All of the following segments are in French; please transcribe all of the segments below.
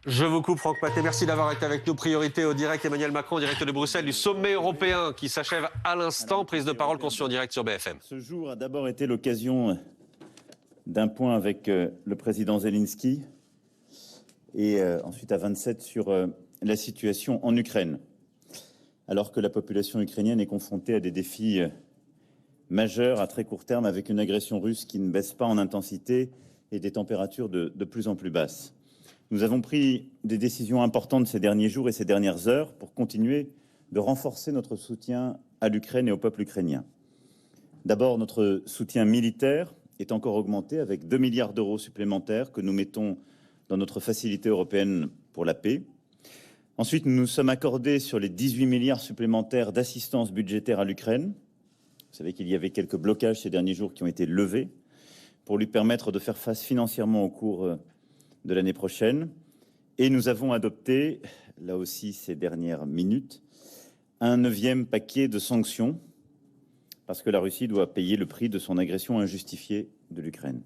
Je vous coupe, Franck Maté. Merci d'avoir été avec nous. Priorité au direct. Emmanuel Macron, direct de Bruxelles, du sommet européen qui s'achève à l'instant. Prise de parole qu'on suit en direct sur BFM. Ce jour a d'abord été l'occasion d'un point avec le président Zelensky et ensuite à 27 sur la situation en Ukraine. Alors que la population ukrainienne est confrontée à des défis majeurs à très court terme avec une agression russe qui ne baisse pas en intensité et des températures de plus en plus basses. Nous avons pris des décisions importantes ces derniers jours et ces dernières heures pour continuer de renforcer notre soutien à l'Ukraine et au peuple ukrainien. D'abord, notre soutien militaire est encore augmenté avec 2 milliards d'euros supplémentaires que nous mettons dans notre facilité européenne pour la paix. Ensuite, nous nous sommes accordés sur les 18 milliards supplémentaires d'assistance budgétaire à l'Ukraine. Vous savez qu'il y avait quelques blocages ces derniers jours qui ont été levés pour lui permettre de faire face financièrement au cours de l'année prochaine. Et nous avons adopté, là aussi ces dernières minutes, un 9e paquet de sanctions parce que la Russie doit payer le prix de son agression injustifiée de l'Ukraine.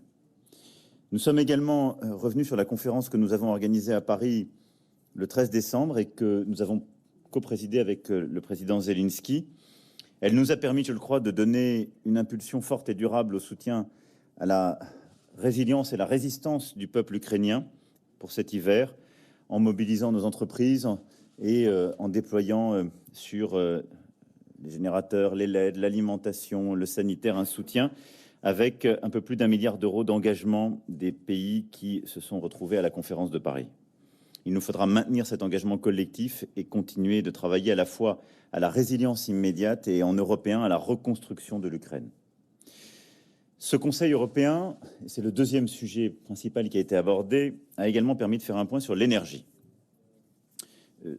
Nous sommes également revenus sur la conférence que nous avons organisée à Paris le 13 décembre et que nous avons co-présidée avec le président Zelensky. Elle nous a permis, je le crois, de donner une impulsion forte et durable au soutien à la résilience et la résistance du peuple ukrainien pour cet hiver, en mobilisant nos entreprises et en déployant sur les générateurs, les LED, l'alimentation, le sanitaire, un soutien avec un peu plus d'1 milliard d'euros d'engagement des pays qui se sont retrouvés à la conférence de Paris. Il nous faudra maintenir cet engagement collectif et continuer de travailler à la fois à la résilience immédiate et en européen à la reconstruction de l'Ukraine. Ce Conseil européen, et c'est le deuxième sujet principal qui a été abordé, a également permis de faire un point sur l'énergie.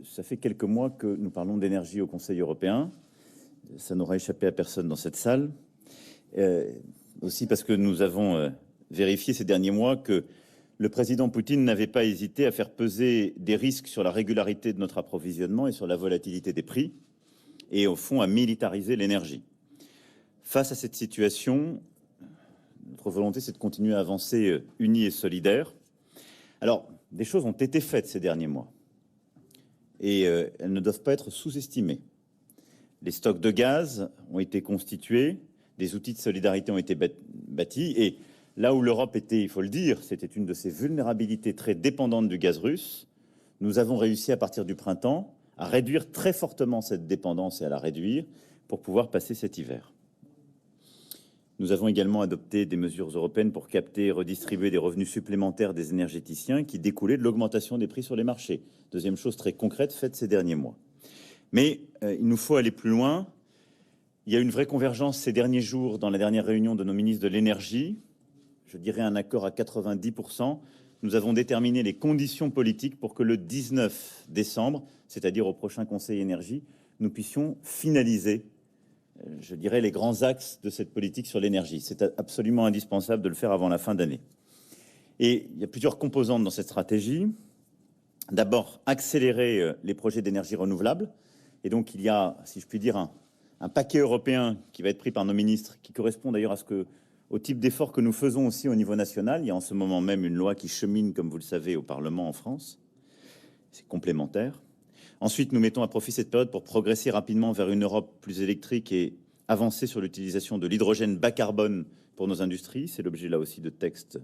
Ça fait quelques mois que nous parlons d'énergie au Conseil européen. Ça n'aura échappé à personne dans cette salle. Aussi parce que nous avons vérifié ces derniers mois que le président Poutine n'avait pas hésité à faire peser des risques sur la régularité de notre approvisionnement et sur la volatilité des prix, et au fond à militariser l'énergie. Face à cette situation, notre volonté, c'est de continuer à avancer unis et solidaires. Alors, des choses ont été faites ces derniers mois, et elles ne doivent pas être sous-estimées. Les stocks de gaz ont été constitués, des outils de solidarité ont été bâtis, et là où l'Europe était, il faut le dire, c'était une de ses vulnérabilités très dépendantes du gaz russe, nous avons réussi à partir du printemps à réduire très fortement cette dépendance et à la réduire pour pouvoir passer cet hiver. Nous avons également adopté des mesures européennes pour capter et redistribuer des revenus supplémentaires des énergéticiens qui découlaient de l'augmentation des prix sur les marchés. Deuxième chose très concrète faite ces derniers mois. Mais il nous faut aller plus loin. Il y a une vraie convergence ces derniers jours dans la dernière réunion de nos ministres de l'énergie. Je dirais un accord à 90%. Nous avons déterminé les conditions politiques pour que le 19 décembre, c'est-à-dire au prochain Conseil énergie, nous puissions finaliser, je dirais, les grands axes de cette politique sur l'énergie. C'est absolument indispensable de le faire avant la fin d'année. Et il y a plusieurs composantes dans cette stratégie. D'abord, accélérer les projets d'énergie renouvelable. Et donc, il y a, si je puis dire, un paquet européen qui va être pris par nos ministres, qui correspond d'ailleurs au type d'effort que nous faisons aussi au niveau national. Il y a en ce moment même une loi qui chemine, comme vous le savez, au Parlement en France. C'est complémentaire. Ensuite, nous mettons à profit cette période pour progresser rapidement vers une Europe plus électrique et avancer sur l'utilisation de l'hydrogène bas carbone pour nos industries. C'est l'objet là aussi de textes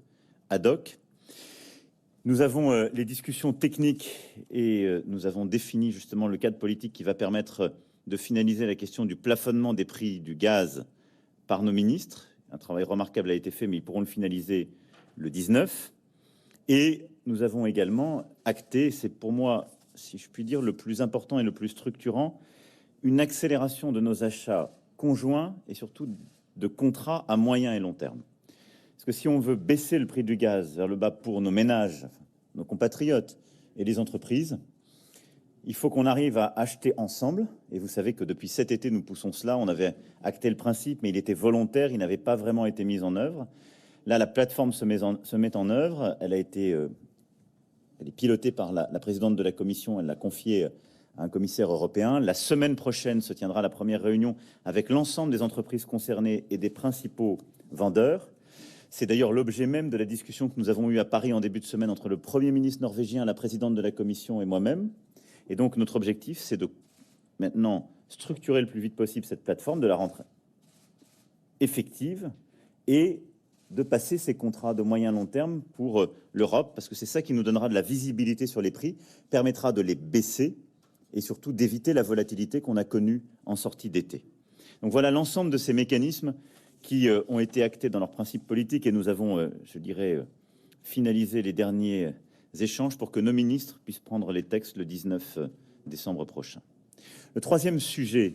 ad hoc. Nous avons les discussions techniques et nous avons défini justement le cadre politique qui va permettre de finaliser la question du plafonnement des prix du gaz par nos ministres. Un travail remarquable a été fait, mais ils pourront le finaliser le 19. Et nous avons également acté, c'est pour moi, si je puis dire, le plus important et le plus structurant, une accélération de nos achats conjoints et surtout de contrats à moyen et long terme. Parce que si on veut baisser le prix du gaz vers le bas pour nos ménages, nos compatriotes et les entreprises, il faut qu'on arrive à acheter ensemble. Et vous savez que depuis cet été, nous poussons cela. On avait acté le principe, mais il était volontaire, il n'avait pas vraiment été mis en œuvre. Là, la plateforme se met en œuvre. Elle est pilotée par la présidente de la Commission. Elle l'a confiée à un commissaire européen. La semaine prochaine se tiendra la première réunion avec l'ensemble des entreprises concernées et des principaux vendeurs. C'est d'ailleurs l'objet même de la discussion que nous avons eue à Paris en début de semaine entre le Premier ministre norvégien, la présidente de la Commission et moi-même. Et donc notre objectif, c'est de maintenant structurer le plus vite possible cette plateforme, de la rendre effective et de passer ces contrats de moyen long terme pour l'Europe, parce que c'est ça qui nous donnera de la visibilité sur les prix, permettra de les baisser et surtout d'éviter la volatilité qu'on a connue en sortie d'été. Donc voilà l'ensemble de ces mécanismes qui ont été actés dans leurs principes politiques et nous avons, je dirais, finalisé les derniers échanges pour que nos ministres puissent prendre les textes le 19 décembre prochain. Le troisième sujet,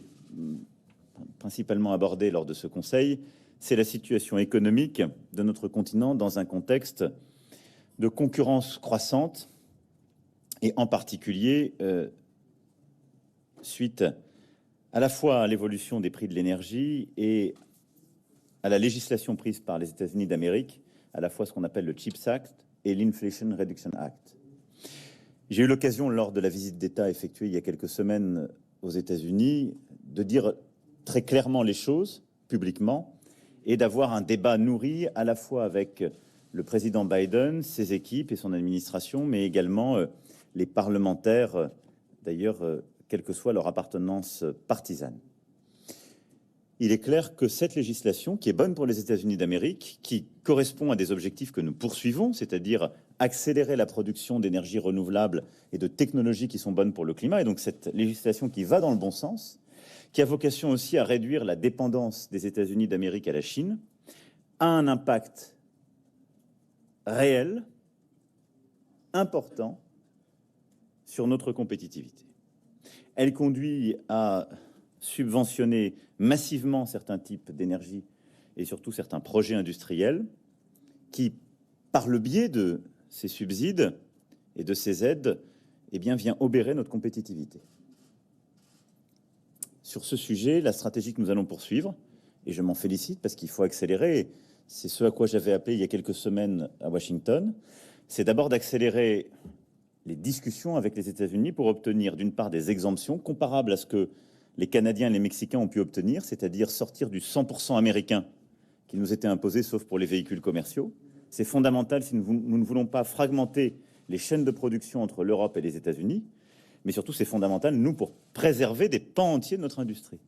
principalement abordé lors de ce Conseil, c'est la situation économique de notre continent dans un contexte de concurrence croissante et en particulier suite à la fois à l'évolution des prix de l'énergie et à la législation prise par les États-Unis d'Amérique, à la fois ce qu'on appelle le CHIPS Act et l'Inflation Reduction Act. J'ai eu l'occasion, lors de la visite d'État effectuée il y a quelques semaines aux États-Unis, de dire très clairement les choses publiquement et d'avoir un débat nourri à la fois avec le président Biden, ses équipes et son administration, mais également les parlementaires, d'ailleurs, quelle que soit leur appartenance partisane. Il est clair que cette législation, qui est bonne pour les États-Unis d'Amérique, qui correspond à des objectifs que nous poursuivons, c'est-à-dire accélérer la production d'énergie renouvelable et de technologies qui sont bonnes pour le climat, et donc cette législation qui va dans le bon sens, qui a vocation aussi à réduire la dépendance des États-Unis d'Amérique à la Chine, a un impact réel, important, sur notre compétitivité. Elle conduit à subventionner massivement certains types d'énergie et surtout certains projets industriels qui, par le biais de ces subsides et de ces aides, eh bien, vient obérer notre compétitivité. Sur ce sujet, la stratégie que nous allons poursuivre, et je m'en félicite parce qu'il faut accélérer, c'est ce à quoi j'avais appelé il y a quelques semaines à Washington, c'est d'abord d'accélérer les discussions avec les États-Unis pour obtenir d'une part des exemptions comparables à ce que les Canadiens et les Mexicains ont pu obtenir, c'est-à-dire sortir du 100% américain qui nous était imposé, sauf pour les véhicules commerciaux. C'est fondamental si nous ne voulons pas fragmenter les chaînes de production entre l'Europe et les États-Unis, mais surtout c'est fondamental, nous, pour préserver des pans entiers de notre industrie.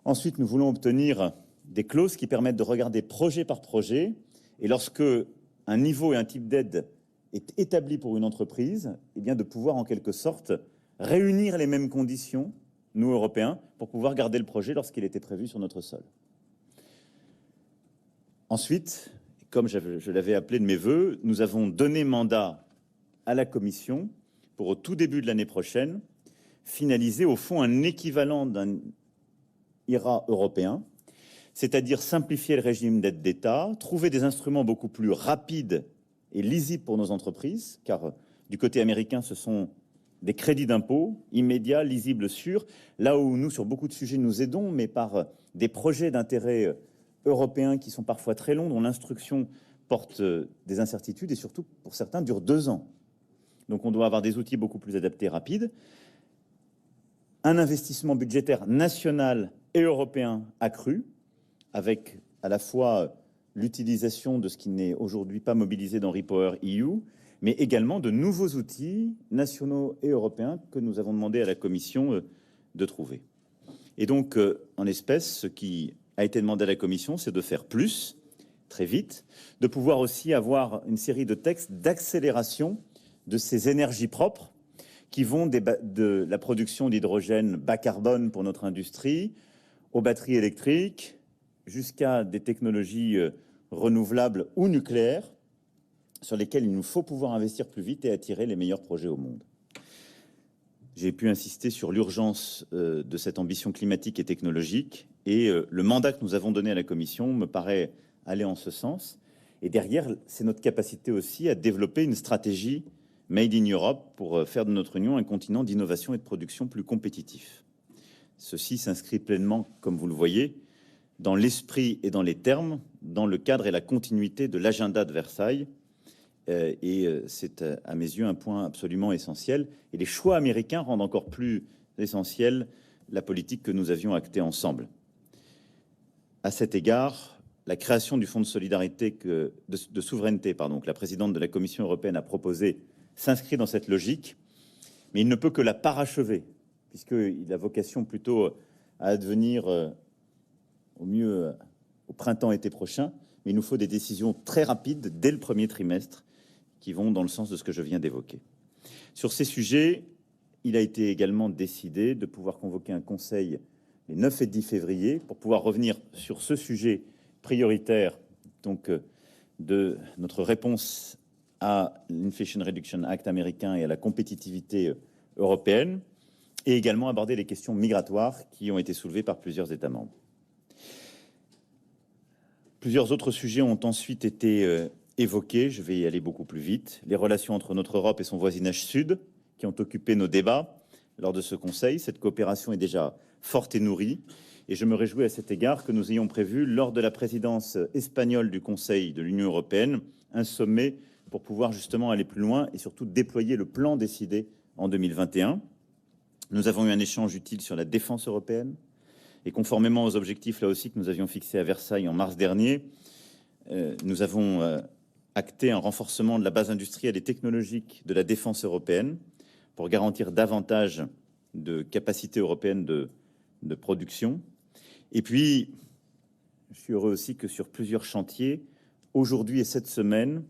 Ensuite, nous voulons obtenir des clauses qui permettent de regarder projet par projet, et lorsque un niveau et un type d'aide est établi pour une entreprise, eh bien de pouvoir en quelque sorte réunir les mêmes conditions, nous Européens, pour pouvoir garder le projet lorsqu'il était prévu sur notre sol. Ensuite, comme je l'avais appelé de mes voeux, nous avons donné mandat à la Commission pour, au tout début de l'année prochaine, finaliser au fond un équivalent d'un IRA européen, c'est-à-dire simplifier le régime d'aide d'État, trouver des instruments beaucoup plus rapides et lisibles pour nos entreprises, car du côté américain, ce sont des crédits d'impôt immédiats, lisibles, sûrs, là où nous, sur beaucoup de sujets, nous aidons, mais par des projets d'intérêt européens qui sont parfois très longs, dont l'instruction porte des incertitudes et surtout, pour certains, dure 2 ans. Donc on doit avoir des outils beaucoup plus adaptés, rapides. Un investissement budgétaire national et européen accru, avec à la fois l'utilisation de ce qui n'est aujourd'hui pas mobilisé dans Repower EU, mais également de nouveaux outils nationaux et européens que nous avons demandé à la Commission de trouver. Et donc, en espèce, ce qui a été demandé à la Commission, c'est de faire plus, très vite, de pouvoir aussi avoir une série de textes d'accélération de ces énergies propres qui vont de la production d'hydrogène bas carbone pour notre industrie, aux batteries électriques, jusqu'à des technologies renouvelables ou nucléaires, sur lesquelles il nous faut pouvoir investir plus vite et attirer les meilleurs projets au monde. J'ai pu insister sur l'urgence de cette ambition climatique et technologique, et le mandat que nous avons donné à la Commission me paraît aller en ce sens. Et derrière, c'est notre capacité aussi à développer une stratégie Made in Europe pour faire de notre Union un continent d'innovation et de production plus compétitif. Ceci s'inscrit pleinement, comme vous le voyez, dans l'esprit et dans les termes, dans le cadre et la continuité de l'agenda de Versailles. Et c'est à mes yeux un point absolument essentiel. Et les choix américains rendent encore plus essentielle la politique que nous avions actée ensemble. À cet égard, la création du fonds de solidarité de souveraineté que la présidente de la Commission européenne a proposé s'inscrit dans cette logique, mais il ne peut que la parachever, puisqu'il a vocation plutôt à advenir au mieux au printemps-été prochain. Mais il nous faut des décisions très rapides dès le premier trimestre qui vont dans le sens de ce que je viens d'évoquer. Sur ces sujets, il a été également décidé de pouvoir convoquer un conseil les 9 et 10 février pour pouvoir revenir sur ce sujet prioritaire donc de notre réponse à l'Inflation Reduction Act américain et à la compétitivité européenne, et également aborder les questions migratoires qui ont été soulevées par plusieurs États membres. Plusieurs autres sujets ont ensuite été évoqués, je vais y aller beaucoup plus vite. Les relations entre notre Europe et son voisinage sud, qui ont occupé nos débats lors de ce Conseil. Cette coopération est déjà forte et nourrie, et je me réjouis à cet égard que nous ayons prévu, lors de la présidence espagnole du Conseil de l'Union européenne, un sommet pour pouvoir justement aller plus loin et surtout déployer le plan décidé en 2021. Nous avons eu un échange utile sur la défense européenne, et conformément aux objectifs là aussi que nous avions fixés à Versailles en mars dernier, nous avons acté un renforcement de la base industrielle et technologique de la défense européenne pour garantir davantage de capacités européennes de production. Et puis, je suis heureux aussi que sur plusieurs chantiers, aujourd'hui et cette semaine,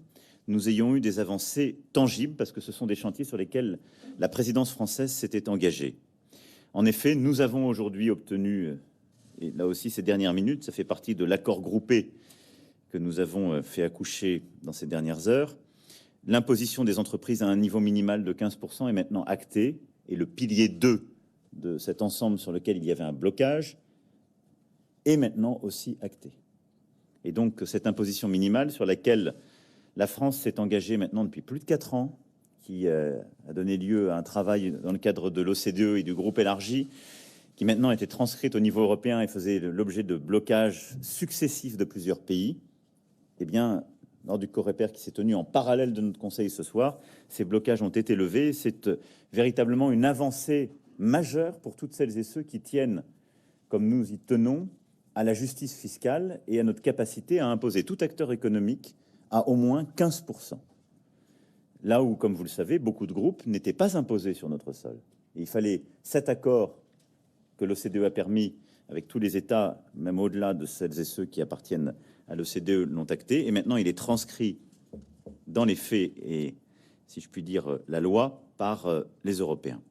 nous ayons eu des avancées tangibles, parce que ce sont des chantiers sur lesquels la présidence française s'était engagée. En effet, nous avons aujourd'hui obtenu, et là aussi ces dernières minutes, ça fait partie de l'accord groupé que nous avons fait accoucher dans ces dernières heures, l'imposition des entreprises à un niveau minimal de 15% est maintenant acté, et le pilier 2 de cet ensemble sur lequel il y avait un blocage est maintenant aussi acté. Et donc cette imposition minimale sur laquelle la France s'est engagée maintenant depuis plus de 4 ans, qui a donné lieu à un travail dans le cadre de l'OCDE et du groupe élargi, qui maintenant était transcrite au niveau européen et faisait l'objet de blocages successifs de plusieurs pays, eh bien, lors du Coreper qui s'est tenu en parallèle de notre Conseil ce soir, ces blocages ont été levés. C'est véritablement une avancée majeure pour toutes celles et ceux qui tiennent, comme nous y tenons, à la justice fiscale et à notre capacité à imposer tout acteur économique à au moins 15%. Là où, comme vous le savez, beaucoup de groupes n'étaient pas imposés sur notre sol. Et il fallait cet accord que l'OCDE a permis, avec tous les États, même au-delà de celles et ceux qui appartiennent à l'OCDE, l'ont acté. Et maintenant, il est transcrit dans les faits et, si je puis dire, la loi par les Européens.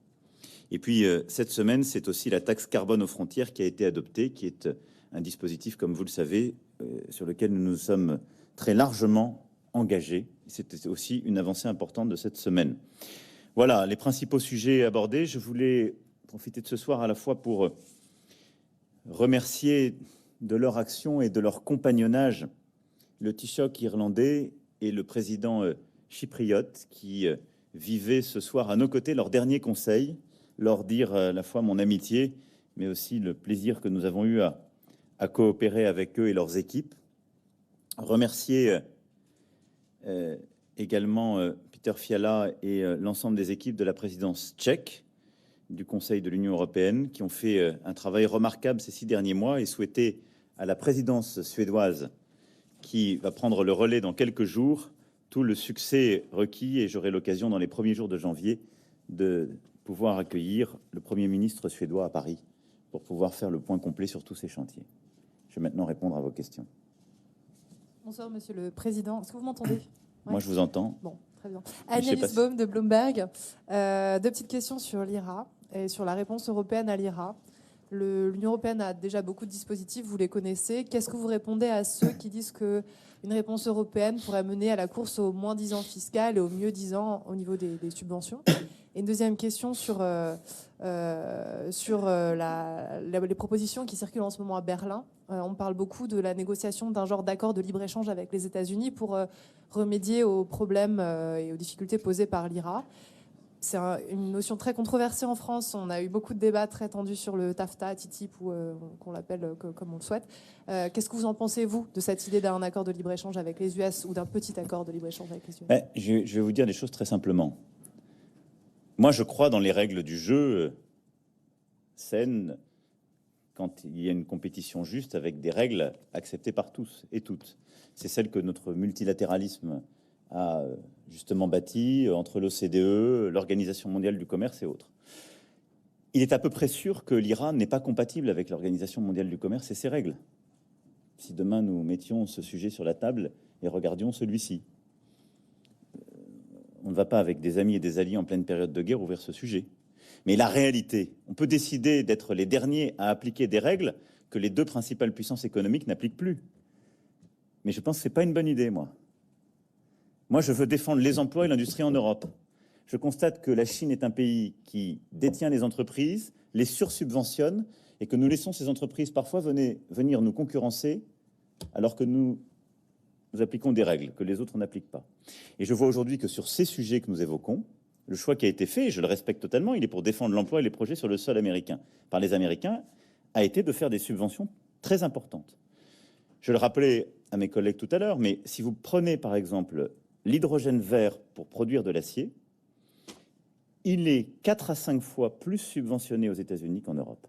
Et puis, cette semaine, c'est aussi la taxe carbone aux frontières qui a été adoptée, qui est un dispositif, comme vous le savez, sur lequel nous nous sommes très largement engagés. C'était aussi une avancée importante de cette semaine. Voilà les principaux sujets abordés. Je voulais profiter de ce soir à la fois pour remercier de leur action et de leur compagnonnage le Taoiseach irlandais et le président chypriote qui vivaient ce soir à nos côtés leur dernier conseil, leur dire à la fois mon amitié, mais aussi le plaisir que nous avons eu à coopérer avec eux et leurs équipes. Remercier également Peter Fiala et l'ensemble des équipes de la présidence tchèque du Conseil de l'Union européenne qui ont fait un travail remarquable ces 6 derniers mois, et souhaiter à la présidence suédoise qui va prendre le relais dans quelques jours tout le succès requis, et j'aurai l'occasion dans les premiers jours de janvier de pouvoir accueillir le Premier ministre suédois à Paris pour pouvoir faire le point complet sur tous ces chantiers. Je vais maintenant répondre à vos questions. Bonsoir, Monsieur le Président. Est-ce que vous m'entendez? Moi, je vous entends. Bon, très bien. Annelies Baum de Bloomberg. 2 petites questions sur l'IRA et sur la réponse européenne à l'IRA. L'Union européenne a déjà beaucoup de dispositifs, vous les connaissez. Qu'est-ce que vous répondez à ceux qui disent qu'une réponse européenne pourrait mener à la course au moins 10 ans fiscal et au mieux 10 ans au niveau des subventions? Et une deuxième question sur les propositions qui circulent en ce moment à Berlin. On parle beaucoup de la négociation d'un genre d'accord de libre-échange avec les États-Unis pour remédier aux problèmes et aux difficultés posées par l'IRA. C'est une notion très controversée en France. On a eu beaucoup de débats très tendus sur le TAFTA, TTIP, ou qu'on l'appelle comme on le souhaite. Qu'est-ce que vous en pensez, vous, de cette idée d'un accord de libre-échange avec les US ou d'un petit accord de libre-échange avec les US? Je vais vous dire des choses très simplement. Moi, je crois dans les règles du jeu saines quand il y a une compétition juste avec des règles acceptées par tous et toutes. C'est celle que notre multilatéralisme a justement bâtie entre l'OCDE, l'Organisation mondiale du commerce et autres. Il est à peu près sûr que l'IRA n'est pas compatible avec l'Organisation mondiale du commerce et ses règles. Si demain nous mettions ce sujet sur la table et regardions celui-ci. On ne va pas avec des amis et des alliés en pleine période de guerre ouvrir ce sujet. Mais la réalité, on peut décider d'être les derniers à appliquer des règles que les deux principales puissances économiques n'appliquent plus. Mais je pense que ce n'est pas une bonne idée, moi. Moi, je veux défendre les emplois et l'industrie en Europe. Je constate que la Chine est un pays qui détient les entreprises, les sursubventionne, et que nous laissons ces entreprises parfois venir nous concurrencer alors que nous appliquons des règles que les autres n'appliquent pas. Et je vois aujourd'hui que sur ces sujets que nous évoquons, le choix qui a été fait, et je le respecte totalement, il est pour défendre l'emploi et les projets sur le sol américain, par les Américains, a été de faire des subventions très importantes. Je le rappelais à mes collègues tout à l'heure, mais si vous prenez par exemple l'hydrogène vert pour produire de l'acier, il est 4 à 5 fois plus subventionné aux États-Unis qu'en Europe.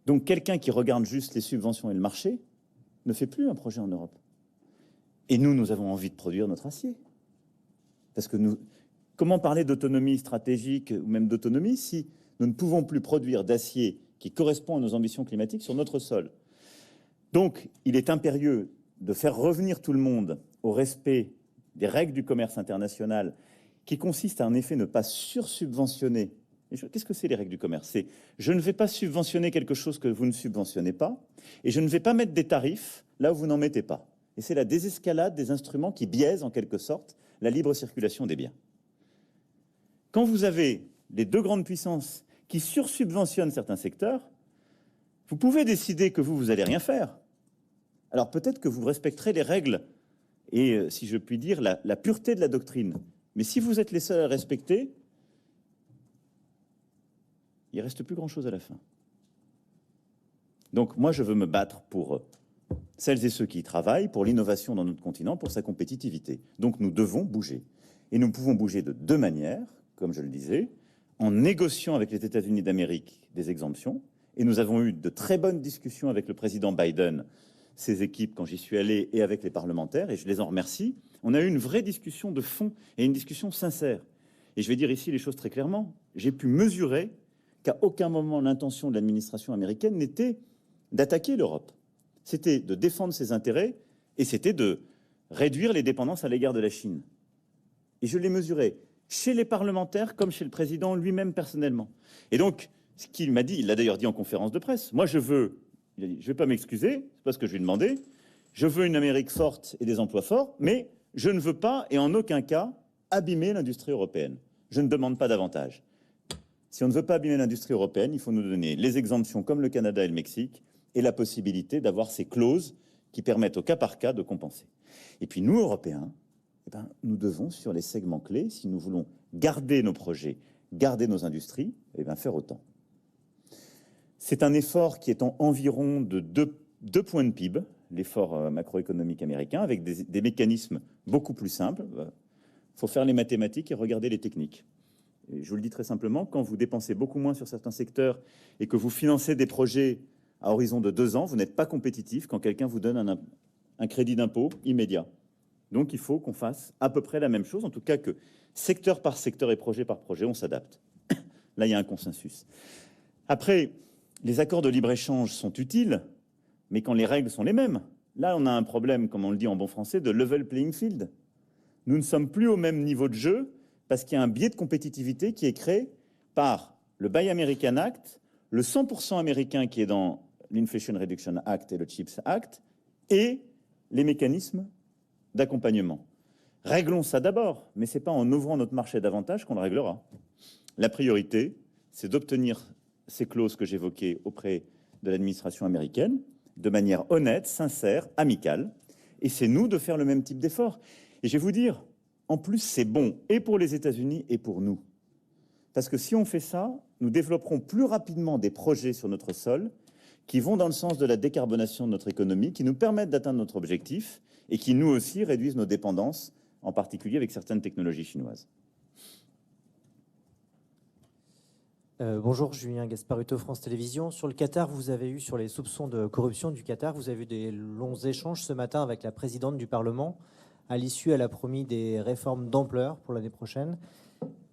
Donc quelqu'un qui regarde juste les subventions et le marché ne fait plus un projet en Europe. Et nous avons envie de produire notre acier. Parce que comment parler d'autonomie stratégique ou même d'autonomie si nous ne pouvons plus produire d'acier qui correspond à nos ambitions climatiques sur notre sol? Donc, il est impérieux de faire revenir tout le monde au respect des règles du commerce international qui consistent à en effet ne pas sursubventionner. Qu'est-ce que c'est les règles du commerce? C'est je ne vais pas subventionner quelque chose que vous ne subventionnez pas et je ne vais pas mettre des tarifs là où vous n'en mettez pas. Et c'est la désescalade des instruments qui biaisent en quelque sorte la libre circulation des biens. Quand vous avez les deux grandes puissances qui sursubventionnent certains secteurs, vous pouvez décider que vous allez rien faire. Alors peut-être que vous respecterez les règles et, si je puis dire, la pureté de la doctrine. Mais si vous êtes les seuls à respecter, il ne reste plus grand-chose à la fin. Donc moi, je veux me battre pour celles et ceux qui y travaillent, pour l'innovation dans notre continent, pour sa compétitivité. Donc nous devons bouger. Et nous pouvons bouger de deux manières, comme je le disais, en négociant avec les États-Unis d'Amérique des exemptions. Et nous avons eu de très bonnes discussions avec le président Biden, ses équipes quand j'y suis allé, et avec les parlementaires, et je les en remercie. On a eu une vraie discussion de fond et une discussion sincère. Et je vais dire ici les choses très clairement. J'ai pu mesurer qu'à aucun moment l'intention de l'administration américaine n'était d'attaquer l'Europe. C'était de défendre ses intérêts et c'était de réduire les dépendances à l'égard de la Chine. Et je l'ai mesuré chez les parlementaires comme chez le président lui-même personnellement. Et donc, ce qu'il m'a dit, il l'a d'ailleurs dit en conférence de presse, moi je veux, il a dit, je ne vais pas m'excuser, c'est pas ce que je lui ai demandé, je veux une Amérique forte et des emplois forts, mais je ne veux pas et en aucun cas abîmer l'industrie européenne. Je ne demande pas davantage. Si on ne veut pas abîmer l'industrie européenne, il faut nous donner les exemptions comme le Canada et le Mexique et la possibilité d'avoir ces clauses qui permettent au cas par cas de compenser. Et puis nous, Européens, nous devons, sur les segments clés, si nous voulons garder nos projets, garder nos industries, faire autant. C'est un effort qui est en environ de 2 points de PIB, l'effort macroéconomique américain, avec des mécanismes beaucoup plus simples. Il faut faire les mathématiques et regarder les techniques. Et je vous le dis très simplement, quand vous dépensez beaucoup moins sur certains secteurs et que vous financez des projets à horizon de 2 ans, vous n'êtes pas compétitif quand quelqu'un vous donne un crédit d'impôt immédiat. Donc il faut qu'on fasse à peu près la même chose, en tout cas que secteur par secteur et projet par projet, on s'adapte. Là, il y a un consensus. Après, les accords de libre-échange sont utiles, mais quand les règles sont les mêmes. Là, on a un problème, comme on le dit en bon français, de level playing field. Nous ne sommes plus au même niveau de jeu parce qu'il y a un biais de compétitivité qui est créé par le Buy American Act, le 100% américain qui est dans l'Inflation Reduction Act et le CHIPS Act, et les mécanismes d'accompagnement. Réglons ça d'abord, mais ce n'est pas en ouvrant notre marché davantage qu'on le réglera. La priorité, c'est d'obtenir ces clauses que j'évoquais auprès de l'administration américaine, de manière honnête, sincère, amicale, et c'est nous de faire le même type d'effort. Et je vais vous dire, en plus, c'est bon et pour les États-Unis et pour nous. Parce que si on fait ça, nous développerons plus rapidement des projets sur notre sol qui vont dans le sens de la décarbonation de notre économie, qui nous permettent d'atteindre notre objectif et qui, nous aussi, réduisent nos dépendances, en particulier avec certaines technologies chinoises. Bonjour, Julien Gasparuto, France Télévisions. Sur le Qatar, vous avez eu, sur les soupçons de corruption du Qatar, vous avez eu des longs échanges ce matin avec la présidente du Parlement. À l'issue, elle a promis des réformes d'ampleur pour l'année prochaine.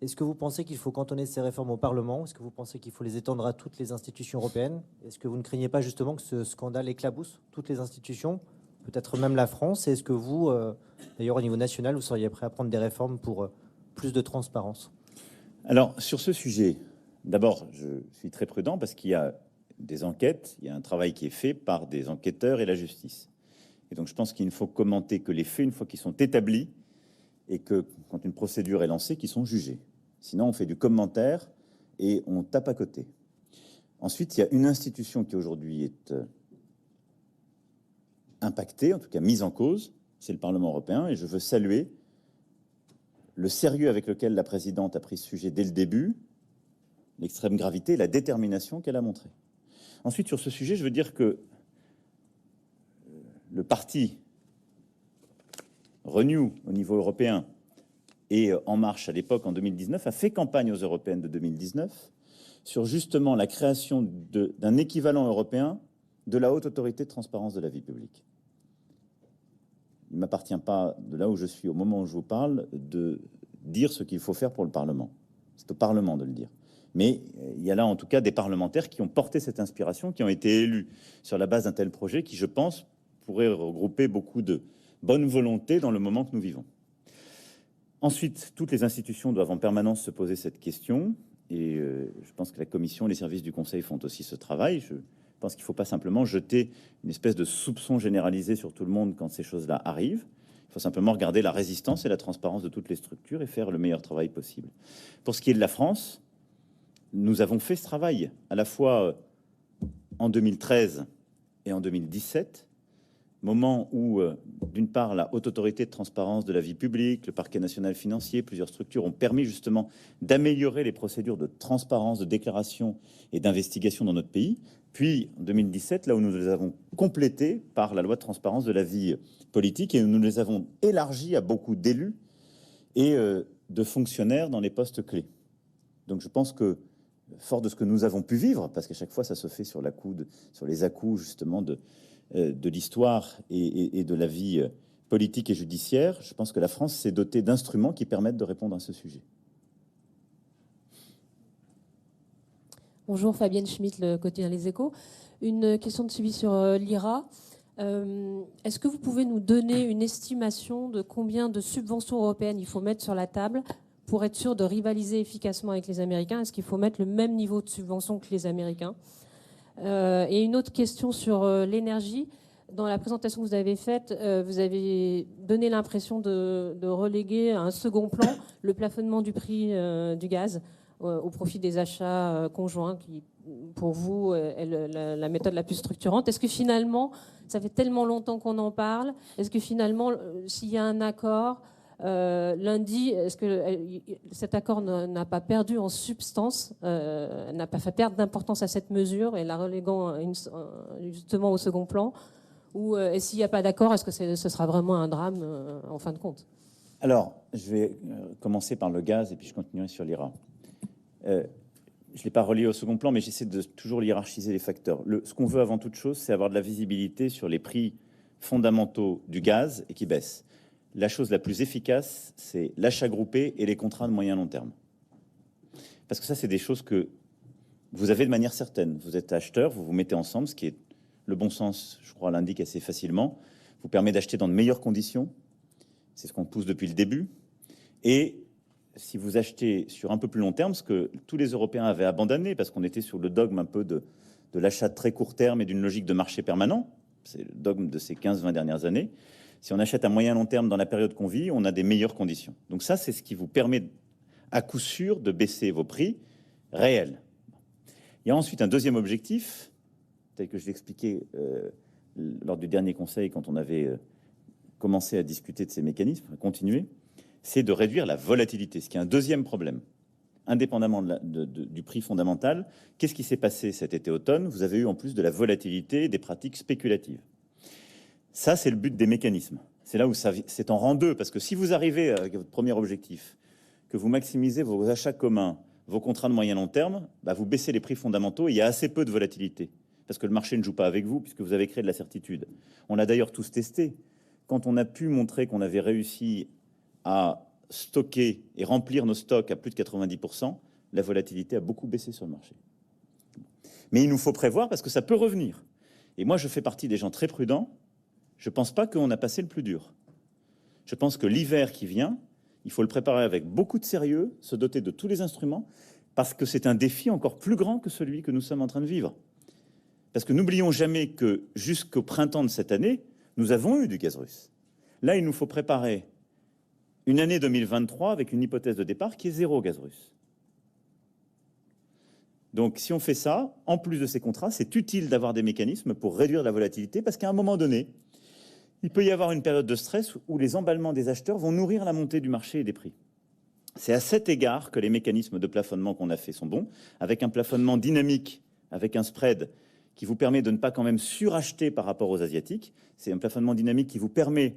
Est-ce que vous pensez qu'il faut cantonner ces réformes au Parlement? Est-ce que vous pensez qu'il faut les étendre à toutes les institutions européennes? Est-ce que vous ne craignez pas justement que ce scandale éclabousse toutes les institutions, peut-être même la France? Et est-ce que vous, d'ailleurs au niveau national, vous seriez prêt à prendre des réformes pour plus de transparence? Alors, sur ce sujet, d'abord, je suis très prudent parce qu'il y a des enquêtes, il y a un travail qui est fait par des enquêteurs et la justice. Et donc, je pense qu'il ne faut commenter que les faits une fois qu'ils sont établis et que, quand une procédure est lancée, qu'ils sont jugés. Sinon, on fait du commentaire et on tape à côté. Ensuite, il y a une institution qui aujourd'hui est impactée, en tout cas mise en cause, c'est le Parlement européen, et je veux saluer le sérieux avec lequel la présidente a pris ce sujet dès le début, l'extrême gravité et la détermination qu'elle a montrée. Ensuite, sur ce sujet, je veux dire que le parti Renew au niveau européen et En Marche à l'époque, en 2019, a fait campagne aux européennes de 2019 sur justement la création d'un équivalent européen de la Haute Autorité de Transparence de la Vie Publique. Il ne m'appartient pas, de là où je suis, au moment où je vous parle, de dire ce qu'il faut faire pour le Parlement. C'est au Parlement de le dire. Mais il y a là, en tout cas, des parlementaires qui ont porté cette inspiration, qui ont été élus sur la base d'un tel projet qui, je pense, pourrait regrouper beaucoup de bonne volonté dans le moment que nous vivons. Ensuite, toutes les institutions doivent en permanence se poser cette question. Et je pense que la Commission et les services du Conseil font aussi ce travail. Je pense qu'il ne faut pas simplement jeter une espèce de soupçon généralisé sur tout le monde quand ces choses-là arrivent. Il faut simplement regarder la résistance et la transparence de toutes les structures et faire le meilleur travail possible. Pour ce qui est de la France, nous avons fait ce travail à la fois en 2013 et en 2017, moment où, d'une part, la Haute Autorité de Transparence de la Vie Publique, le Parquet National Financier, plusieurs structures ont permis justement d'améliorer les procédures de transparence, de déclaration et d'investigation dans notre pays. Puis, en 2017, là où nous les avons complétés par la loi de transparence de la vie politique et où nous les avons élargis à beaucoup d'élus et de fonctionnaires dans les postes clés. Donc je pense que, fort de ce que nous avons pu vivre, parce qu'à chaque fois ça se fait sur les à-coups justement de l'histoire et de la vie politique et judiciaire, je pense que la France s'est dotée d'instruments qui permettent de répondre à ce sujet. Bonjour, Fabienne Schmitt, le quotidien Les Échos. Une question de suivi sur l'IRA. Est-ce que vous pouvez nous donner une estimation de combien de subventions européennes il faut mettre sur la table pour être sûr de rivaliser efficacement avec les Américains? Est-ce qu'il faut mettre le même niveau de subvention que les Américains? Et une autre question sur l'énergie. Dans la présentation que vous avez faite, vous avez donné l'impression de reléguer à un second plan le plafonnement du prix du gaz au profit des achats conjoints qui, pour vous, est la méthode la plus structurante. Est-ce que finalement, ça fait tellement longtemps qu'on en parle, est-ce que finalement, s'il y a un accord, lundi, est-ce que cet accord n'a pas perdu en substance, n'a pas fait perdre d'importance à cette mesure et la reléguant justement au second plan? Ou s'il n'y a pas d'accord, est-ce que ce sera vraiment un drame en fin de compte? Alors, je vais commencer par le gaz et puis je continuerai sur l'IRA. Je ne l'ai pas relié au second plan, mais j'essaie de toujours hiérarchiser les facteurs. Ce qu'on veut avant toute chose, c'est avoir de la visibilité sur les prix fondamentaux du gaz et qui baissent. La chose la plus efficace, c'est l'achat groupé et les contrats de moyen long terme. Parce que ça, c'est des choses que vous avez de manière certaine. Vous êtes acheteur, vous vous mettez ensemble, ce qui est le bon sens, je crois, l'indique assez facilement, vous permet d'acheter dans de meilleures conditions. C'est ce qu'on pousse depuis le début. Et si vous achetez sur un peu plus long terme, ce que tous les Européens avaient abandonné, parce qu'on était sur le dogme un peu de l'achat de très court terme et d'une logique de marché permanent, c'est le dogme de ces 15-20 dernières années. Si on achète à moyen long terme dans la période qu'on vit, on a des meilleures conditions. Donc ça, c'est ce qui vous permet à coup sûr de baisser vos prix réels. Il y a ensuite un deuxième objectif, tel que je l'expliquais lors du dernier conseil quand on avait commencé à discuter de ces mécanismes, à continuer, c'est de réduire la volatilité, ce qui est un deuxième problème. Indépendamment du prix fondamental, qu'est-ce qui s'est passé cet été-automne? Vous avez eu en plus de la volatilité et des pratiques spéculatives. Ça, c'est le but des mécanismes. C'est là où c'est en rang 2, parce que si vous arrivez avec votre premier objectif, que vous maximisez vos achats communs, vos contrats de moyen long terme, vous baissez les prix fondamentaux et il y a assez peu de volatilité. Parce que le marché ne joue pas avec vous, puisque vous avez créé de la certitude. On l'a d'ailleurs tous testé. Quand on a pu montrer qu'on avait réussi à stocker et remplir nos stocks à plus de 90%, la volatilité a beaucoup baissé sur le marché. Mais il nous faut prévoir parce que ça peut revenir. Et moi, je fais partie des gens très prudents. Je ne pense pas qu'on a passé le plus dur. Je pense que l'hiver qui vient, il faut le préparer avec beaucoup de sérieux, se doter de tous les instruments, parce que c'est un défi encore plus grand que celui que nous sommes en train de vivre. Parce que n'oublions jamais que jusqu'au printemps de cette année, nous avons eu du gaz russe. Là, il nous faut préparer une année 2023 avec une hypothèse de départ qui est zéro gaz russe. Donc, si on fait ça, en plus de ces contrats, c'est utile d'avoir des mécanismes pour réduire la volatilité, parce qu'à un moment donné, il peut y avoir une période de stress où les emballements des acheteurs vont nourrir la montée du marché et des prix. C'est à cet égard que les mécanismes de plafonnement qu'on a fait sont bons, avec un plafonnement dynamique, avec un spread qui vous permet de ne pas quand même suracheter par rapport aux Asiatiques. C'est un plafonnement dynamique qui vous permet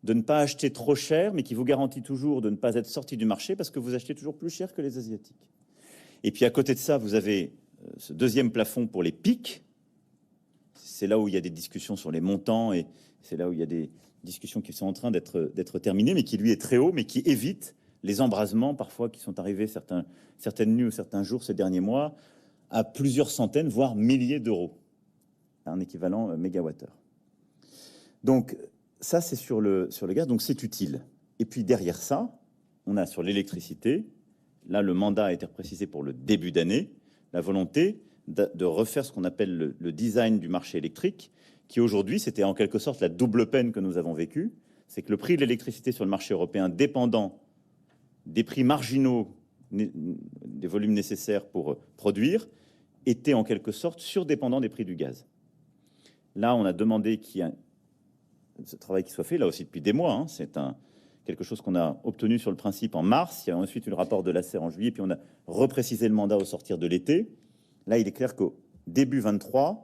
de ne pas acheter trop cher, mais qui vous garantit toujours de ne pas être sorti du marché parce que vous achetez toujours plus cher que les Asiatiques. Et puis à côté de ça, vous avez ce deuxième plafond pour les pics. C'est là où il y a des discussions sur les montants et c'est là où il y a des discussions qui sont en train d'être terminées, mais qui lui est très haut, mais qui évite les embrasements parfois qui sont arrivés certaines nuits ou certains jours ces derniers mois à plusieurs centaines, voire milliers d'euros, un équivalent mégawattheure. Donc ça, c'est sur le gaz, donc c'est utile. Et puis derrière ça, on a sur l'électricité, là le mandat a été précisé pour le début d'année, la volonté de refaire ce qu'on appelle le design du marché électrique, qui aujourd'hui, c'était en quelque sorte la double peine que nous avons vécue, c'est que le prix de l'électricité sur le marché européen, dépendant des prix marginaux, des volumes nécessaires pour produire, était en quelque sorte surdépendant des prix du gaz. Là, on a demandé qu'il y ait ce travail qui soit fait, là aussi depuis des mois. C'est quelque chose qu'on a obtenu sur le principe en mars. Il y a ensuite eu le rapport de l'ACER en juillet, puis on a reprécisé le mandat au sortir de l'été. Là, il est clair qu'au début 23,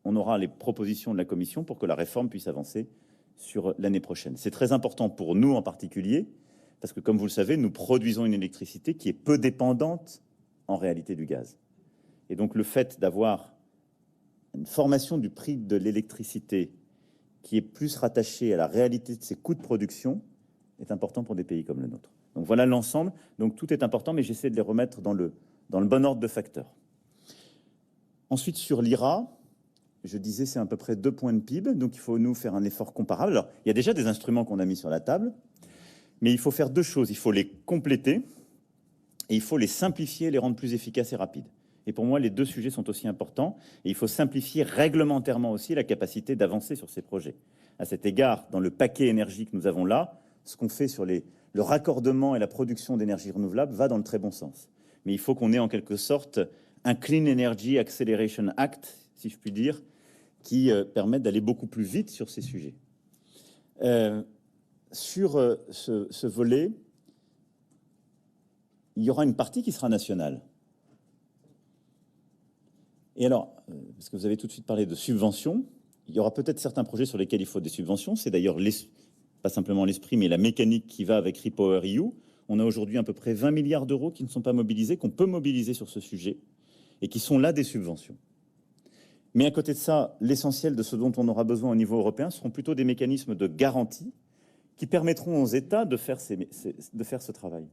on aura les propositions de la Commission pour que la réforme puisse avancer sur l'année prochaine. C'est très important pour nous en particulier, parce que comme vous le savez, nous produisons une électricité qui est peu dépendante en réalité du gaz. Et donc le fait d'avoir une formation du prix de l'électricité qui est plus rattachée à la réalité de ses coûts de production est important pour des pays comme le nôtre. Donc voilà l'ensemble. Donc tout est important, mais j'essaie de les remettre dans le bon ordre de facteurs. Ensuite, sur l'IRA, je disais c'est à peu près 2 points de PIB, donc il faut nous faire un effort comparable. Alors, il y a déjà des instruments qu'on a mis sur la table, mais il faut faire 2 choses. Il faut les compléter et il faut les simplifier, les rendre plus efficaces et rapides. Et pour moi, les 2 sujets sont aussi importants. Et il faut simplifier réglementairement aussi la capacité d'avancer sur ces projets. À cet égard, dans le paquet énergie que nous avons là, ce qu'on fait sur le raccordement et la production d'énergie renouvelable va dans le très bon sens. Mais il faut qu'on ait en quelque sorte un Clean Energy Acceleration Act, si je puis dire, qui permette d'aller beaucoup plus vite sur ces sujets. Sur ce volet, il y aura une partie qui sera nationale. Et alors, parce que vous avez tout de suite parlé de subventions, il y aura peut-être certains projets sur lesquels il faut des subventions. C'est d'ailleurs pas simplement l'esprit, mais la mécanique qui va avec REPowerEU. On a aujourd'hui à peu près 20 milliards d'euros qui ne sont pas mobilisés, qu'on peut mobiliser sur ce sujet, et qui sont là des subventions. Mais à côté de ça, l'essentiel de ce dont on aura besoin au niveau européen seront plutôt des mécanismes de garantie qui permettront aux États de faire ce travail.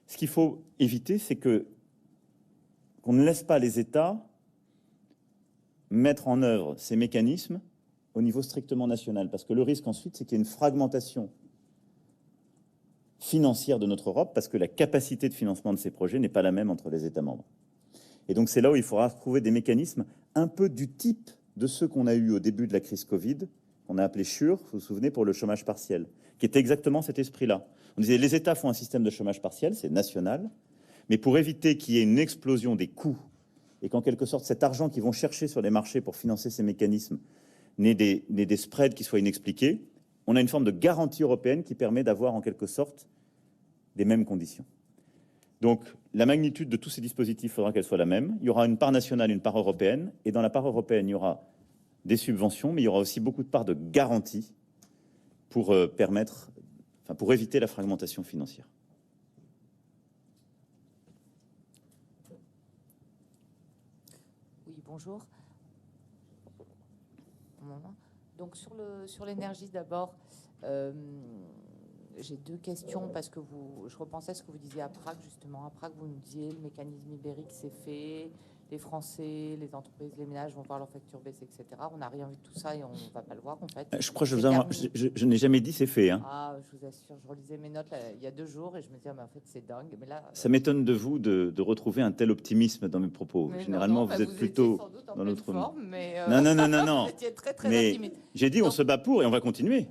Ce qu'il faut éviter, c'est qu'on ne laisse pas les États mettre en œuvre ces mécanismes au niveau strictement national. Parce que le risque ensuite, c'est qu'il y ait une fragmentation financière de notre Europe, parce que la capacité de financement de ces projets n'est pas la même entre les États membres. Et donc c'est là où il faudra trouver des mécanismes un peu du type de ceux qu'on a eu au début de la crise Covid, qu'on a appelé SURE, vous vous souvenez, pour le chômage partiel, qui était exactement cet esprit-là. On disait les États font un système de chômage partiel, c'est national, mais pour éviter qu'il y ait une explosion des coûts et qu'en quelque sorte cet argent qu'ils vont chercher sur les marchés pour financer ces mécanismes n'ait des spreads qui soient inexpliqués, on a une forme de garantie européenne qui permet d'avoir en quelque sorte des mêmes conditions. Donc la magnitude de tous ces dispositifs, il faudra qu'elle soit la même. Il y aura une part nationale, une part européenne, et dans la part européenne, il y aura des subventions, mais il y aura aussi beaucoup de parts de garantie pour pour éviter la fragmentation financière. Oui, bonjour. Donc sur l'énergie d'abord, j'ai deux questions parce que je repensais à ce que vous disiez à Prague justement. À Prague, vous nous disiez le mécanisme ibérique c'est fait, les Français, les entreprises, les ménages vont voir leurs factures baisser, etc. On n'a rien vu de tout ça et on ne va pas le voir en fait. Je crois que je n'ai jamais dit c'est fait. Hein. Ah, je vous assure, je relisais mes notes là, il y a 2 jours et je me disais, mais en fait c'est dingue. Mais là, Ça m'étonne de vous de retrouver un tel optimisme dans mes propos. Généralement, vous êtes plutôt dans l'autre forme, mais non. vous étiez très, très Mais optimiste. j'ai dit, on se bat pour et on va continuer.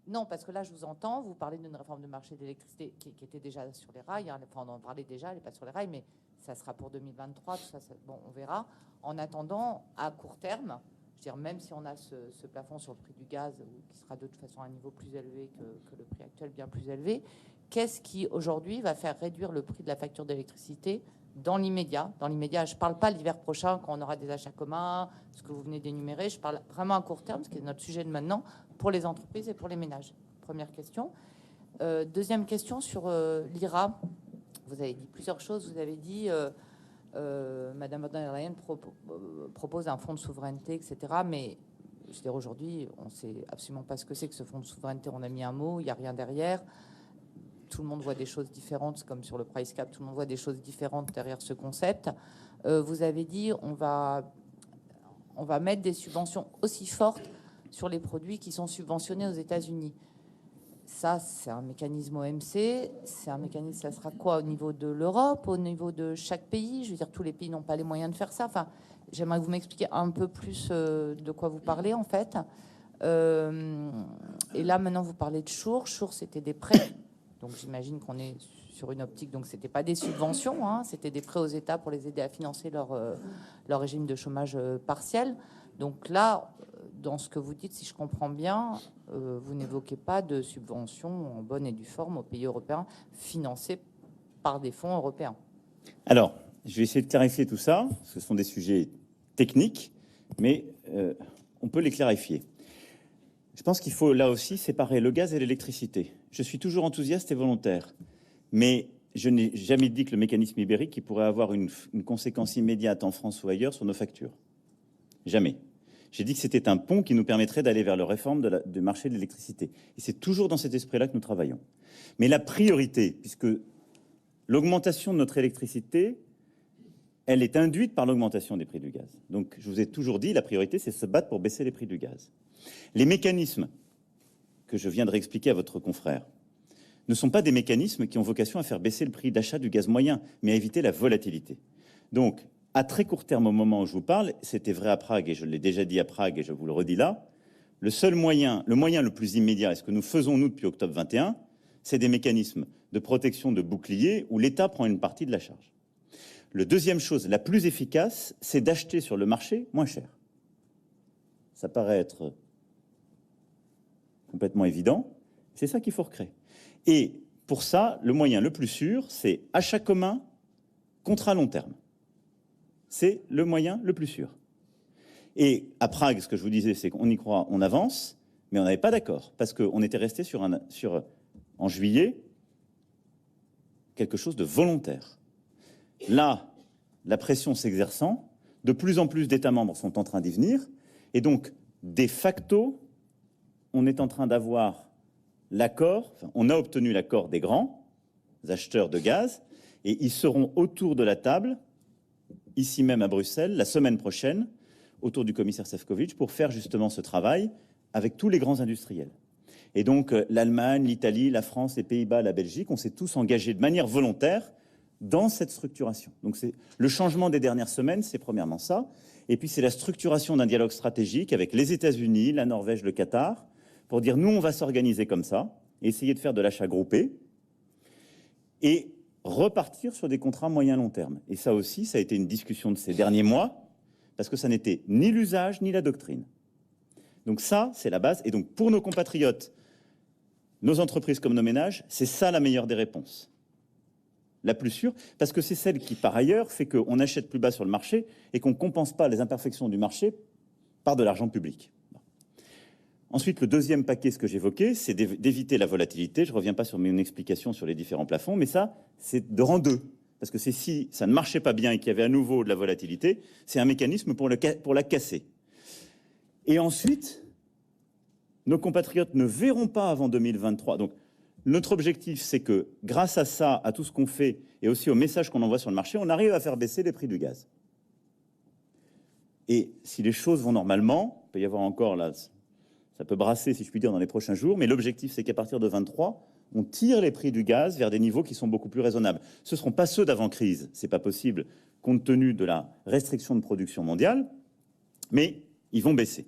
Non, parce que là, je vous entends, vous parlez d'une réforme de marché d'électricité qui était déjà sur les rails. Hein, enfin, on en parlait déjà, elle n'est pas sur les rails, mais ça sera pour 2023. Tout ça, bon, on verra. En attendant, à court terme, je veux dire, même si on a ce plafond sur le prix du gaz, qui sera de toute façon à un niveau plus élevé que le prix actuel, bien plus élevé, qu'est-ce qui, aujourd'hui, va faire réduire le prix de la facture d'électricité dans l'immédiat? Dans l'immédiat, je ne parle pas l'hiver prochain, quand on aura des achats communs, ce que vous venez d'énumérer. Je parle vraiment à court terme, ce qui est notre sujet de maintenant, pour les entreprises et pour les ménages. Première question. Deuxième question sur l'IRA. Vous avez dit plusieurs choses. Vous avez dit, Madame von der Leyen propose un fonds de souveraineté, etc. Mais je veux dire, aujourd'hui, on ne sait absolument pas ce que c'est que ce fonds de souveraineté. On a mis un mot, il n'y a rien derrière. Tout le monde voit des choses différentes, comme sur le price cap, tout le monde voit des choses différentes derrière ce concept. Vous avez dit, on va mettre des subventions aussi fortes sur les produits qui sont subventionnés aux États-Unis. Ça, c'est un mécanisme OMC. C'est un mécanisme, ça sera quoi au niveau de l'Europe, au niveau de chaque pays? Je veux dire, tous les pays n'ont pas les moyens de faire ça. Enfin, j'aimerais que vous m'expliquiez un peu plus de quoi vous parlez, en fait. Et là, maintenant, vous parlez de Schur. Schur, c'était des prêts. Donc, j'imagine qu'on est sur une optique. Donc, c'était pas des subventions, hein, c'était des prêts aux États pour les aider à financer leur régime de chômage partiel. Donc là, dans ce que vous dites, si je comprends bien, vous n'évoquez pas de subventions en bonne et due forme aux pays européens financés par des fonds européens. Alors, je vais essayer de clarifier tout ça. Ce sont des sujets techniques, mais on peut les clarifier. Je pense qu'il faut là aussi séparer le gaz et l'électricité. Je suis toujours enthousiaste et volontaire, mais je n'ai jamais dit que le mécanisme ibérique qui pourrait avoir une conséquence immédiate en France ou ailleurs sur nos factures. Jamais. J'ai dit que c'était un pont qui nous permettrait d'aller vers la réforme du marché de l'électricité. Et c'est toujours dans cet esprit-là que nous travaillons. Mais la priorité, puisque l'augmentation de notre électricité, elle est induite par l'augmentation des prix du gaz. Donc, je vous ai toujours dit, la priorité, c'est se battre pour baisser les prix du gaz. Les mécanismes que je viens de réexpliquer à votre confrère ne sont pas des mécanismes qui ont vocation à faire baisser le prix d'achat du gaz moyen, mais à éviter la volatilité. Donc, à très court terme, au moment où je vous parle, c'était vrai à Prague et je l'ai déjà dit à Prague et je vous le redis là, le moyen le plus immédiat, et ce que nous faisons nous depuis octobre 21, c'est des mécanismes de protection de bouclier où l'État prend une partie de la charge. Le deuxième chose, la plus efficace, c'est d'acheter sur le marché moins cher. Ça paraît être complètement évident, c'est ça qu'il faut recréer. Et pour ça, le moyen le plus sûr, c'est achat commun, contrat long terme. C'est le moyen le plus sûr. Et à Prague, ce que je vous disais, c'est qu'on y croit, on avance, mais on n'avait pas d'accord, parce qu'on était resté en juillet, quelque chose de volontaire. Là, la pression s'exerçant, de plus en plus d'États membres sont en train d'y venir, et donc, de facto, on est en train d'avoir l'accord, enfin, on a obtenu l'accord des grands acheteurs de gaz, et ils seront autour de la table, ici même à Bruxelles, la semaine prochaine, autour du commissaire Šefčovič, pour faire justement ce travail avec tous les grands industriels. Et donc, l'Allemagne, l'Italie, la France, les Pays-Bas, la Belgique, on s'est tous engagés de manière volontaire dans cette structuration. Donc, c'est le changement des dernières semaines, c'est premièrement ça. Et puis, c'est la structuration d'un dialogue stratégique avec les États-Unis, la Norvège, le Qatar, pour dire, nous, on va s'organiser comme ça, et essayer de faire de l'achat groupé, et repartir sur des contrats moyen-long terme. Et ça aussi, ça a été une discussion de ces derniers mois, parce que ça n'était ni l'usage ni la doctrine. Donc ça, c'est la base. Et donc pour nos compatriotes, nos entreprises comme nos ménages, c'est ça la meilleure des réponses. La plus sûre, parce que c'est celle qui, par ailleurs, fait qu'on achète plus bas sur le marché et qu'on ne compense pas les imperfections du marché par de l'argent public. Ensuite, le deuxième paquet, ce que j'évoquais, c'est d'éviter la volatilité. Je ne reviens pas sur mon explication sur les différents plafonds, mais ça, c'est de rang 2. parce que si ça ne marchait pas bien et qu'il y avait à nouveau de la volatilité, c'est un mécanisme pour la casser. Et ensuite, nos compatriotes ne verront pas avant 2023. Donc, notre objectif, c'est que grâce à ça, à tout ce qu'on fait et aussi au message qu'on envoie sur le marché, on arrive à faire baisser les prix du gaz. Et si les choses vont normalement, il peut y avoir encore là, ça peut brasser, si je puis dire, dans les prochains jours, mais l'objectif, c'est qu'à partir de 23, on tire les prix du gaz vers des niveaux qui sont beaucoup plus raisonnables. Ce ne seront pas ceux d'avant-crise, ce n'est pas possible, compte tenu de la restriction de production mondiale, mais ils vont baisser.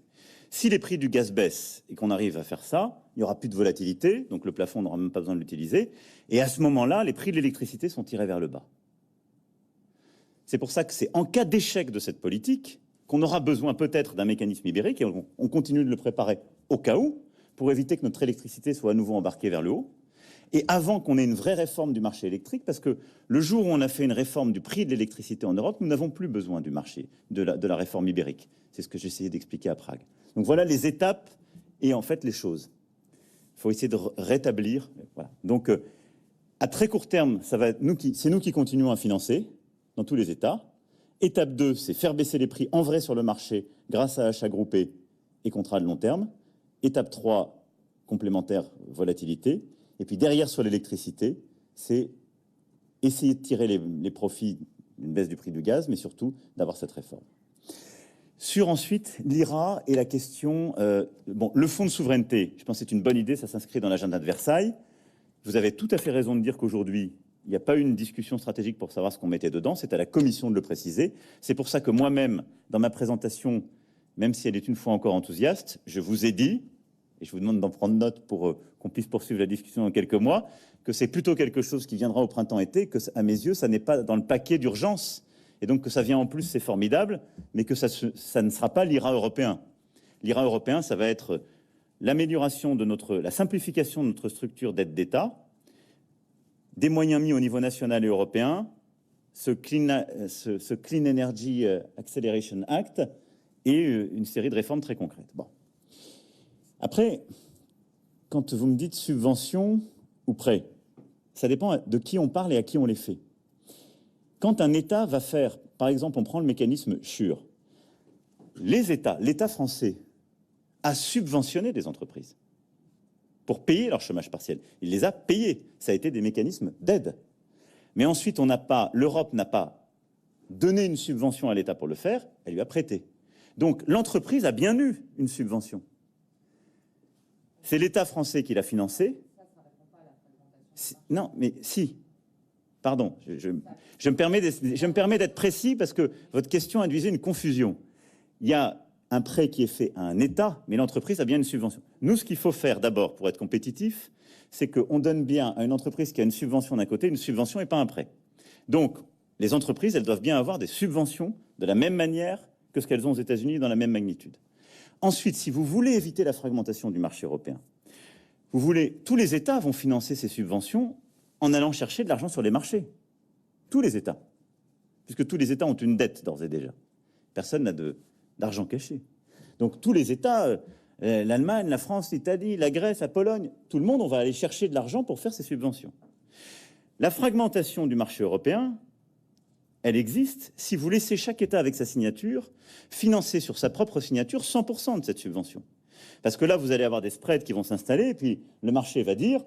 Si les prix du gaz baissent et qu'on arrive à faire ça, il n'y aura plus de volatilité, donc le plafond n'aura même pas besoin de l'utiliser, et à ce moment-là, les prix de l'électricité sont tirés vers le bas. C'est pour ça que c'est en cas d'échec de cette politique qu'on aura besoin peut-être d'un mécanisme ibérique, et on continue de le préparer au cas où, pour éviter que notre électricité soit à nouveau embarquée vers le haut, et avant qu'on ait une vraie réforme du marché électrique, parce que le jour où on a fait une réforme du prix de l'électricité en Europe, nous n'avons plus besoin du marché, de la réforme ibérique. C'est ce que j'essayais d'expliquer à Prague. Donc voilà les étapes et en fait les choses. Il faut essayer de rétablir. Voilà. Donc à très court terme, c'est nous qui continuons à financer dans tous les États. Étape 2, c'est faire baisser les prix en vrai sur le marché grâce à achats groupés et contrats de long terme. Étape 3, complémentaire volatilité. Et puis derrière sur l'électricité, c'est essayer de tirer les profits d'une baisse du prix du gaz, mais surtout d'avoir cette réforme. Sur ensuite l'IRA et la question, le fonds de souveraineté, je pense que c'est une bonne idée, ça s'inscrit dans l'agenda de Versailles. Vous avez tout à fait raison de dire qu'aujourd'hui, il n'y a pas eu une discussion stratégique pour savoir ce qu'on mettait dedans, c'est à la Commission de le préciser. C'est pour ça que moi-même, dans ma présentation, même si elle est une fois encore enthousiaste, je vous ai dit, et je vous demande d'en prendre note pour qu'on puisse poursuivre la discussion dans quelques mois, que c'est plutôt quelque chose qui viendra au printemps-été, que à mes yeux, ça n'est pas dans le paquet d'urgence. Et donc que ça vient en plus, c'est formidable, mais que ça ne sera pas l'IRA européen. L'IRA européen, ça va être l'amélioration de la simplification de notre structure d'aide d'État, des moyens mis au niveau national et européen, ce Clean Energy Acceleration Act et une série de réformes très concrètes. Bon. Après, quand vous me dites subvention ou prêt, ça dépend de qui on parle et à qui on les fait. Quand un État va faire, par exemple, on prend le mécanisme SURE, l'État français a subventionné des entreprises pour payer leur chômage partiel. Il les a payés. Ça a été des mécanismes d'aide. Mais ensuite, l'Europe n'a pas donné une subvention à l'État pour le faire, elle lui a prêté. Donc l'entreprise a bien eu une subvention. C'est l'État français qui l'a financé. Non, mais si. Pardon, je me permets d'être précis parce que votre question induisait une confusion. Il y a un prêt qui est fait à un État, mais l'entreprise a bien une subvention. Nous, ce qu'il faut faire d'abord pour être compétitif, c'est qu'on donne bien à une entreprise qui a une subvention d'un côté, une subvention et pas un prêt. Donc, les entreprises, elles doivent bien avoir des subventions de la même manière que ce qu'elles ont aux États-Unis dans la même magnitude. Ensuite, si vous voulez éviter la fragmentation du marché européen, tous les États vont financer ces subventions en allant chercher de l'argent sur les marchés. Tous les États. Puisque tous les États ont une dette d'ores et déjà. Personne n'a d'argent caché. Donc tous les États, l'Allemagne, la France, l'Italie, la Grèce, la Pologne, tout le monde, on va aller chercher de l'argent pour faire ces subventions. La fragmentation du marché européen, elle existe si vous laissez chaque État avec sa signature financer sur sa propre signature 100% de cette subvention. Parce que là, vous allez avoir des spreads qui vont s'installer et puis le marché va dire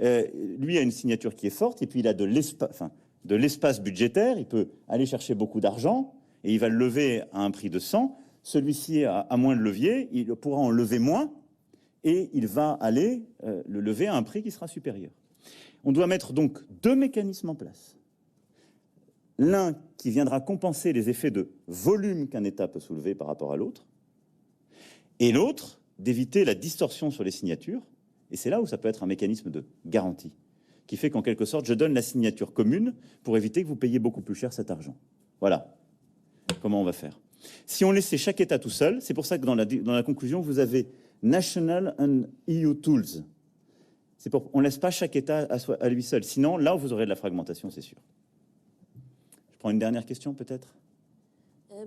lui a une signature qui est forte et puis il a de l'espace budgétaire, il peut aller chercher beaucoup d'argent et il va le lever à un prix de 100. Celui-ci a moins de levier, il pourra en lever moins et il va aller le lever à un prix qui sera supérieur. On doit mettre donc deux mécanismes en place. L'un qui viendra compenser les effets de volume qu'un État peut soulever par rapport à l'autre, et l'autre d'éviter la distorsion sur les signatures. Et c'est là où ça peut être un mécanisme de garantie, qui fait qu'en quelque sorte, je donne la signature commune pour éviter que vous payiez beaucoup plus cher cet argent. Voilà comment on va faire. Si on laissait chaque État tout seul, c'est pour ça que dans la conclusion, vous avez National and EU Tools. On ne laisse pas chaque État à lui seul. Sinon, là, vous aurez de la fragmentation, c'est sûr. Je prends une dernière question, peut-être.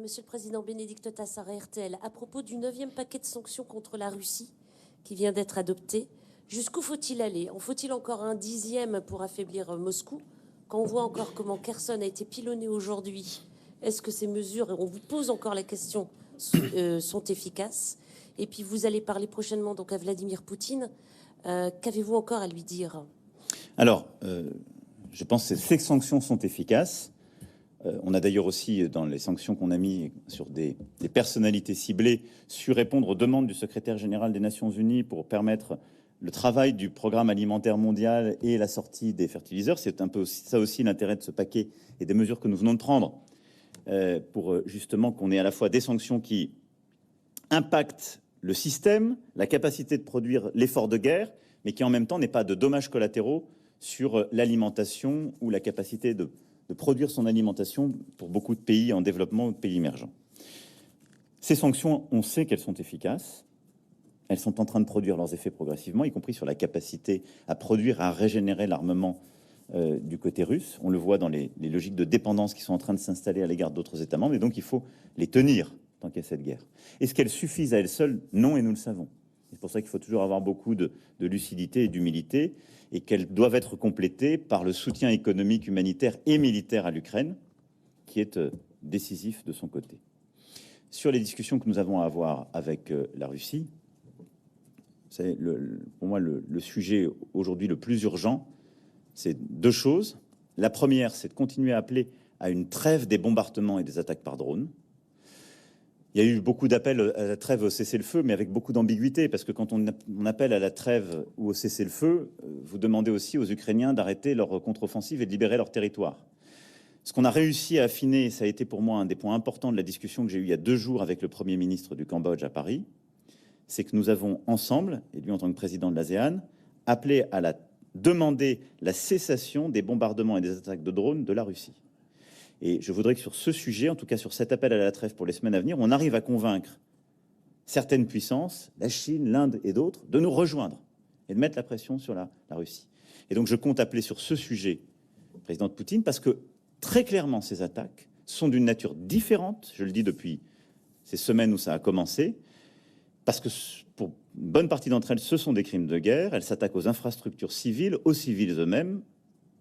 Monsieur le Président, Bénédicte Tassara, RTL, à propos du 9e paquet de sanctions contre la Russie qui vient d'être adopté, jusqu'où faut-il aller? En faut-il encore un 10e pour affaiblir Moscou? quand on voit encore comment Kherson a été pilonné aujourd'hui, est-ce que ces mesures, et on vous pose encore la question, sont efficaces? Et puis vous allez parler prochainement donc à Vladimir Poutine. Qu'avez-vous encore à lui dire? Alors, je pense que ces sanctions sont efficaces. On a d'ailleurs aussi, dans les sanctions qu'on a mis sur des personnalités ciblées, su répondre aux demandes du secrétaire général des Nations Unies pour permettre le travail du programme alimentaire mondial et la sortie des fertiliseurs. C'est un peu ça aussi l'intérêt de ce paquet et des mesures que nous venons de prendre pour justement qu'on ait à la fois des sanctions qui impactent le système, la capacité de produire l'effort de guerre, mais qui en même temps n'ait pas de dommages collatéraux sur l'alimentation ou la capacité de produire son alimentation pour beaucoup de pays en développement ou de pays émergents. Ces sanctions, on sait qu'elles sont efficaces. Elles sont en train de produire leurs effets progressivement, y compris sur la capacité à produire, à régénérer l'armement du côté russe. On le voit dans les logiques de dépendance qui sont en train de s'installer à l'égard d'autres États membres, et donc il faut les tenir tant qu'il y a cette guerre. Est-ce qu'elles suffisent à elles seules? Non, et nous le savons. C'est pour ça qu'il faut toujours avoir beaucoup de lucidité et d'humilité, et qu'elles doivent être complétées par le soutien économique, humanitaire et militaire à l'Ukraine, qui est décisif de son côté. Sur les discussions que nous avons à avoir avec la Russie, c'est pour moi le sujet aujourd'hui le plus urgent, c'est deux choses. La première, c'est de continuer à appeler à une trêve des bombardements et des attaques par drone. Il y a eu beaucoup d'appels à la trêve au cessez-le-feu, mais avec beaucoup d'ambiguïté, parce que quand on appelle à la trêve ou au cessez-le-feu, vous demandez aussi aux Ukrainiens d'arrêter leur contre-offensive et de libérer leur territoire. Ce qu'on a réussi à affiner, ça a été pour moi un des points importants de la discussion que j'ai eue il y a 2 jours avec le Premier ministre du Cambodge à Paris, c'est que nous avons ensemble, et lui en tant que président de l'ASEAN, appelé à demander la cessation des bombardements et des attaques de drones de la Russie. Et je voudrais que sur ce sujet, en tout cas sur cet appel à la trêve pour les semaines à venir, on arrive à convaincre certaines puissances, la Chine, l'Inde et d'autres, de nous rejoindre et de mettre la pression sur la Russie. Et donc je compte appeler sur ce sujet le président Poutine, parce que très clairement ces attaques sont d'une nature différente, je le dis depuis ces semaines où ça a commencé, parce que pour une bonne partie d'entre elles, ce sont des crimes de guerre, elles s'attaquent aux infrastructures civiles, aux civils eux-mêmes,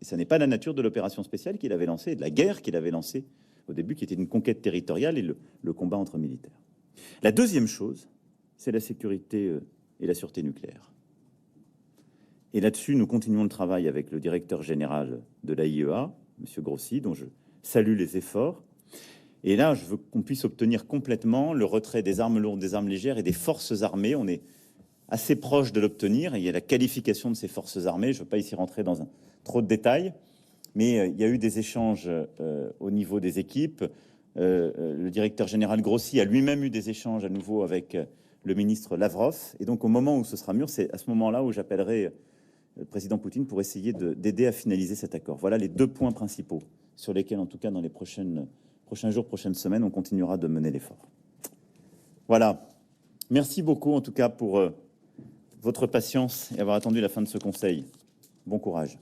et ça n'est pas la nature de l'opération spéciale qu'il avait lancée, et de la guerre qu'il avait lancée au début, qui était une conquête territoriale et le combat entre militaires. La deuxième chose, c'est la sécurité et la sûreté nucléaire. Et là-dessus, nous continuons le travail avec le directeur général de l'AIEA, M. Grossi, dont je salue les efforts. Et là, je veux qu'on puisse obtenir complètement le retrait des armes lourdes, des armes légères et des forces armées. On est assez proche de l'obtenir. Il y a la qualification de ces forces armées. Je ne veux pas ici rentrer dans trop de détails, mais il y a eu des échanges au niveau des équipes. Le directeur général Grossi a lui-même eu des échanges à nouveau avec le ministre Lavrov. Et donc, au moment où ce sera mûr, c'est à ce moment-là où j'appellerai le président Poutine pour essayer d'aider à finaliser cet accord. Voilà les 2 points principaux sur lesquels, en tout cas, dans les prochains jours, prochaines semaines, on continuera de mener l'effort. Voilà. Merci beaucoup, en tout cas, pour votre patience et avoir attendu la fin de ce conseil. Bon courage.